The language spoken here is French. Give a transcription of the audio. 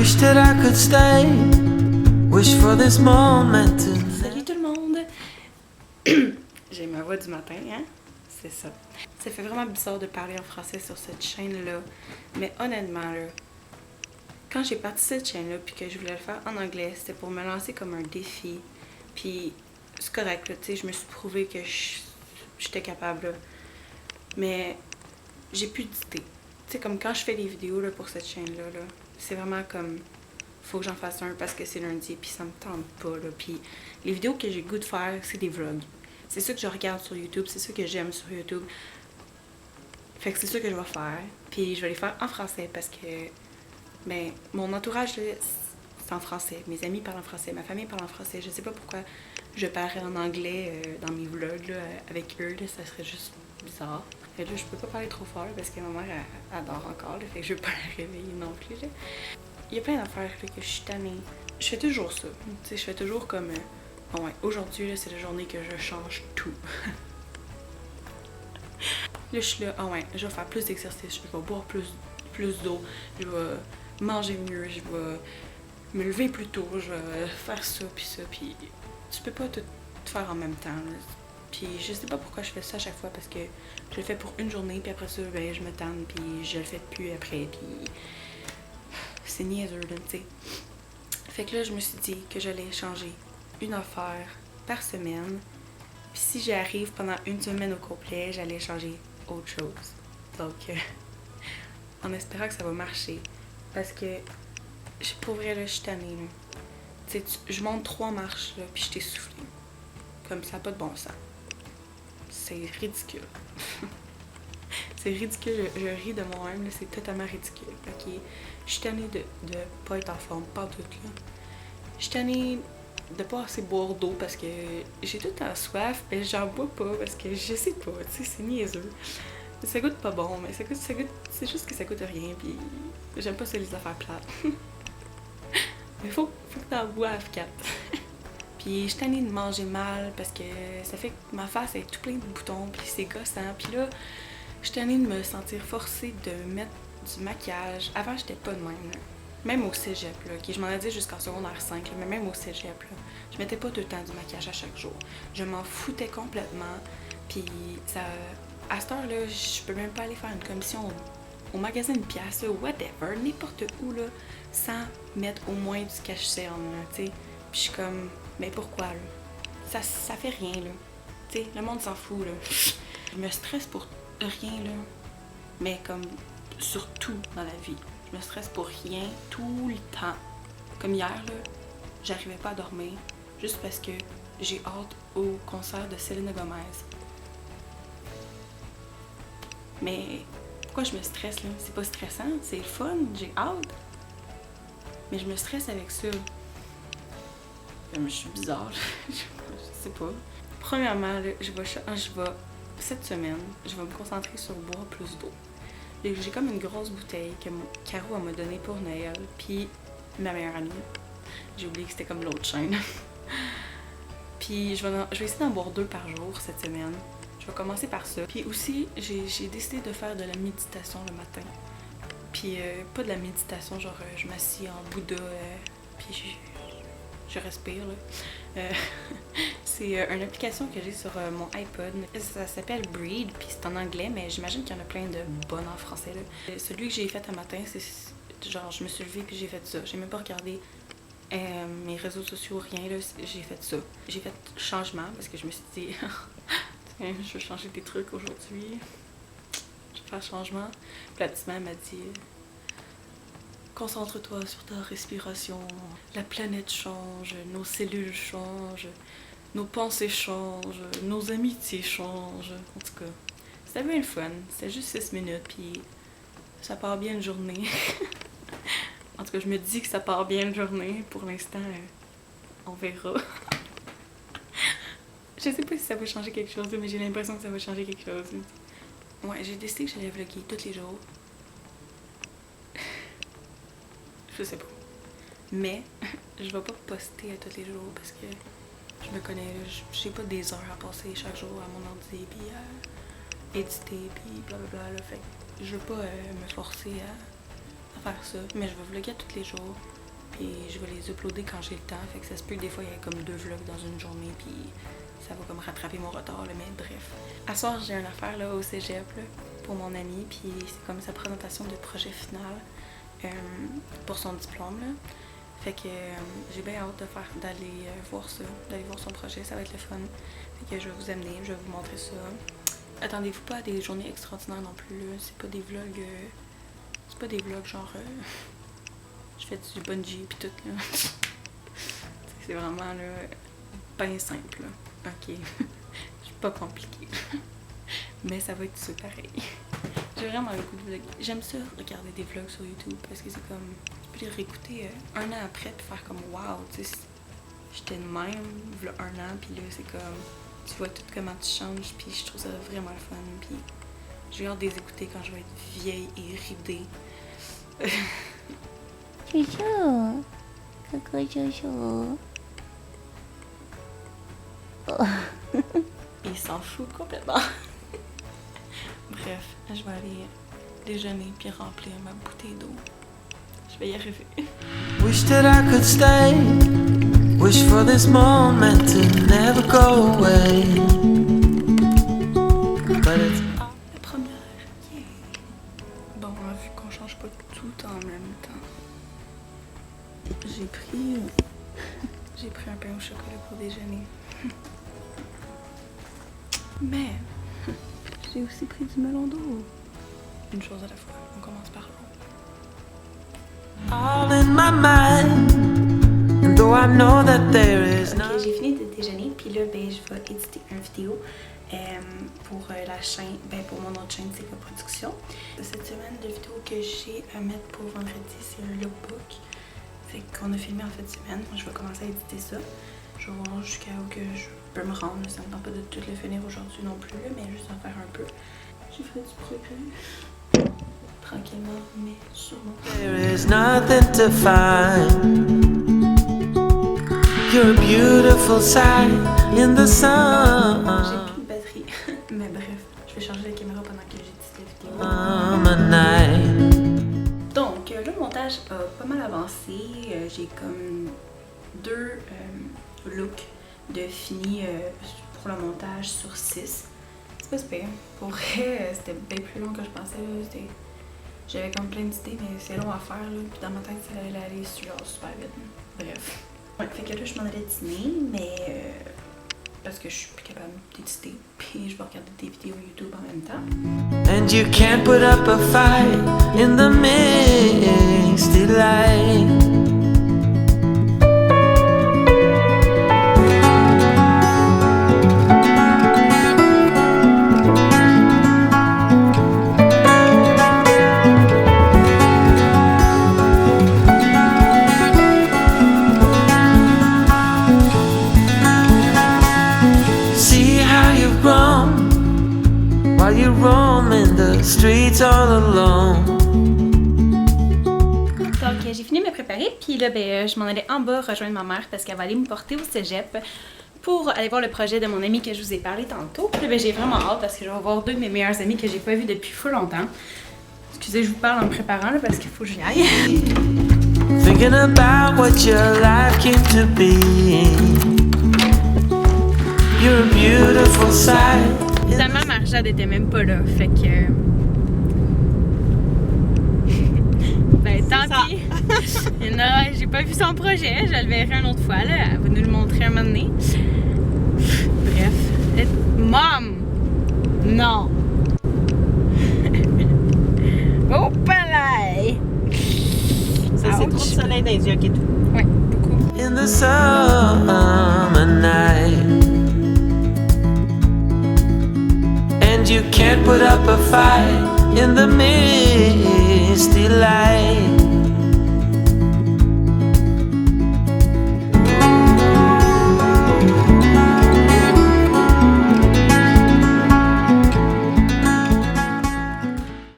Wish that I could stay. Wish for this moment. Salut tout le monde! J'ai ma voix du matin, hein? C'est ça. Ça fait vraiment bizarre de parler en français sur cette chaîne-là. Mais honnêtement, là, quand j'ai parti cette chaîne-là puis que je voulais le faire en anglais, c'était pour me lancer comme un défi. Puis c'est correct, là, tu sais, je me suis prouvé que j'étais capable, là. Mais j'ai plus d'idées. Tu sais, comme quand je fais des vidéos là, pour cette chaîne-là, là, c'est vraiment comme... Faut que j'en fasse un parce que c'est lundi puis ça me tente pas, là. Puis les vidéos que j'ai le goût de faire, c'est des vlogs. C'est ça que je regarde sur YouTube, c'est ça que j'aime sur YouTube. Fait que c'est ça que je vais faire. Puis je vais les faire en français parce que... Ben, mon entourage, là, c'est en français. Mes amis parlent en français, ma famille parle en français. Je sais pas pourquoi je parlerais en anglais dans mes vlogs là, avec eux, là, ça serait juste bizarre. Et là, je peux pas parler trop fort là, parce que ma mère elle adore encore, là, fait que je veux pas la réveiller non plus. Là. Il y a plein d'affaires là, que je suis tannée. Je fais toujours ça. Tu sais, je fais toujours comme... bon, ouais, aujourd'hui, là, c'est la journée que je change tout. Là, je suis là, ouais, je vais faire plus d'exercice, je vais boire plus d'eau, je vais manger mieux, je vais me lever plus tôt, je vais faire ça, puis tu peux pas tout faire en même temps. Là. Puis je sais pas pourquoi je fais ça à chaque fois, parce que je le fais pour une journée, puis après ça, ben, je me tanne, puis je le fais plus après, puis c'est niaiseux, là, tu sais. Fait que là, je me suis dit que j'allais changer une affaire par semaine, puis si j'y arrive pendant une semaine au complet, j'allais changer autre chose. Donc, en espérant que ça va marcher, parce que pour vrai, là, je suis tannée, là. Tu sais, je monte 3 marches, là, puis je t'ai soufflé. Comme ça, pas de bon sens. C'est ridicule. C'est ridicule, je ris de moi-même, c'est totalement ridicule. Ok, je suis tannée de pas être en forme, pas tout là. Je suis tannée de pas assez boire d'eau parce que j'ai tout le temps soif, mais j'en bois pas parce que je sais pas, tu sais, c'est niaiseux. Ça goûte pas bon, mais ça goûte, c'est juste que ça goûte rien, puis j'aime pas ça les affaires plates. Mais faut que t'en boives 4. Puis je suis tannée de manger mal parce que ça fait que ma face est tout plein de boutons, puis c'est gossant. Puis là, je suis tannée de me sentir forcée de mettre du maquillage. Avant, j'étais pas de même, là. Même au cégep, là. Okay, je m'en ai dit jusqu'en secondaire 5, là, mais même au cégep, là, je mettais pas tout le temps du maquillage à chaque jour. Je m'en foutais complètement. Puis ça... À cette heure-là, je peux même pas aller faire une commission au magasin de pièces, whatever, n'importe où, là, sans mettre au moins du cache-cerne, tu sais. Puis je suis comme... Mais pourquoi, là? Ça fait rien, là. Tu sais, le monde s'en fout, là. Je me stresse pour rien, là. Mais comme surtout dans la vie. Je me stresse pour rien tout le temps. Comme hier, là, j'arrivais pas à dormir juste parce que j'ai hâte au concert de Selena Gomez. Mais pourquoi je me stresse, là? C'est pas stressant, c'est le fun, j'ai hâte. Mais je me stresse avec ça. Je suis bizarre, je sais pas. Premièrement, là, cette semaine, je vais me concentrer sur boire plus d'eau. J'ai comme une grosse bouteille que Caro m'a donnée pour Noël, puis ma meilleure amie. J'ai oublié que c'était comme l'autre chaîne. Puis je vais essayer d'en boire 2 par jour cette semaine. Je vais commencer par ça. Puis aussi, j'ai décidé de faire de la méditation le matin. Puis pas de la méditation, genre je m'assieds en Bouddha, puis je respire, là. C'est une application que j'ai sur mon iPod. Ça s'appelle Breathe, puis c'est en anglais, mais j'imagine qu'il y en a plein de bonnes en français, là. Celui que j'ai fait un matin, c'est genre, je me suis levée puis j'ai fait ça. J'ai même pas regardé mes réseaux sociaux, rien, là. J'ai fait ça. J'ai fait changement, parce que je me suis dit, tiens, je vais changer des trucs aujourd'hui. Je vais faire changement. Puis la petite mère m'a dit... Concentre-toi sur ta respiration. La planète change, nos cellules changent, nos pensées changent, nos amitiés changent. En tout cas, c'était bien le fun. C'était juste 6 minutes, puis ça part bien une journée. En tout cas, je me dis que ça part bien une journée. Pour l'instant, on verra. Je sais pas si ça va changer quelque chose, mais j'ai l'impression que ça va changer quelque chose. Ouais, j'ai décidé que j'allais vlogger tous les jours. Je sais pas. Mais je vais pas poster à tous les jours parce que je me connais, j'ai pas des heures à passer chaque jour à mon ordi puis à éditer puis blablabla là. Fait que je veux pas me forcer à faire ça. Mais je vais vlogger tous les jours. Puis je vais les uploader quand j'ai le temps. Fait que ça se peut que des fois, il y a comme 2 vlogs dans une journée. Puis ça va comme rattraper mon retard, là, mais bref. À soir, j'ai une affaire là, au cégep là, pour mon ami. Puis c'est comme sa présentation de projet final pour son diplôme. Là. Fait que j'ai bien hâte d'aller voir ça, d'aller voir son projet. Ça va être le fun. Fait que je vais vous amener, je vais vous montrer ça. Attendez-vous pas à des journées extraordinaires non plus. Là. C'est pas des vlogs. C'est pas des vlogs genre. Je fais du bungee pis tout là. C'est vraiment là. Bien simple là. Ok. C'est pas compliqué. Mais ça va être super pareil. J'ai vraiment le goût de vlogger. J'aime ça regarder des vlogs sur YouTube parce que c'est comme. Tu peux les réécouter un an après puis faire comme wow, tu sais. J'étais de même, v'là un an, puis là c'est comme. Tu vois tout comment tu changes, puis je trouve ça vraiment le fun. Puis j'ai hâte de les écouter quand je vais être vieille et ridée. Chouchou. Coucou chouchou. Oh. Il s'en fout complètement. Bref, je vais aller déjeuner puis remplir ma bouteille d'eau. Je vais y arriver. Wish that I could stay. Wish for this moment to never go away. But it's Ah, la première. Yeah. Bon, vu qu'on change pas tout en même temps, j'ai pris un pain au chocolat pour déjeuner. Mais j'ai aussi pris du melon d'eau. Une chose à la fois. On commence par l'eau. all in my mind. And though I know that there is no. Ok, j'ai fini de déjeuner, puis là, ben, je vais éditer une vidéo pour la chaîne, pour mon autre chaîne, c'est que Production. Cette semaine, la vidéo que j'ai à mettre pour vendredi, c'est le lookbook. Fait qu'on a filmé en fin de semaine. Moi, je vais commencer à éditer ça. Je vais voir jusqu'à où que je peux me rendre. Ça me tente pas de tout le finir aujourd'hui non plus, mais juste en faire un peu. J'ai fait du progrès. Tranquillement, mais sûrement. There is nothing to find. You're a beautiful sight in the sun. J'ai plus de batterie. Mais bref, je vais changer la caméra pendant que j'édite la vidéo. A night. Donc, le montage a pas mal avancé. J'ai comme 2 looks de fini pour le montage sur 6. C'est pas super. Pour vrai, c'était bien plus long que je pensais. J'avais comme plein d'idées, mais c'est long à faire. Là. Puis dans ma tête, ça allait aller super vite. Bref. Ouais, fait que là, je m'en allais dîner, mais parce que je suis plus capable d'éditer. Puis je vais regarder des vidéos YouTube en même temps. And you can't put up a fight in the misty light. See how you've grown while you roam in the streets all alone. Donc, j'ai fini de me préparer, puis là, ben, je m'en allais en bas rejoindre ma mère parce qu'elle va aller me porter au cégep pour aller voir le projet de mon ami que je vous ai parlé tantôt. Puis là, ben, j'ai vraiment hâte parce que je vais voir 2 de mes meilleurs amis que j'ai pas vus depuis full longtemps. Excusez, je vous parle en me préparant là, parce qu'il faut que j'y aille. Thinking about what your life came to be. You're a beautiful sight. Finalement, Marjade était même pas là, fait que... ben, tant pis. Non, j'ai pas vu son projet, je le verrai une autre fois, là. Elle va nous le montrer un moment donné. Bref. Mom! Non! Oh, palais! Ça, c'est trop de soleil dans les yeux, ok, tout. Ouais, beaucoup. In the summer night. And you can't put up a fight in the misty light.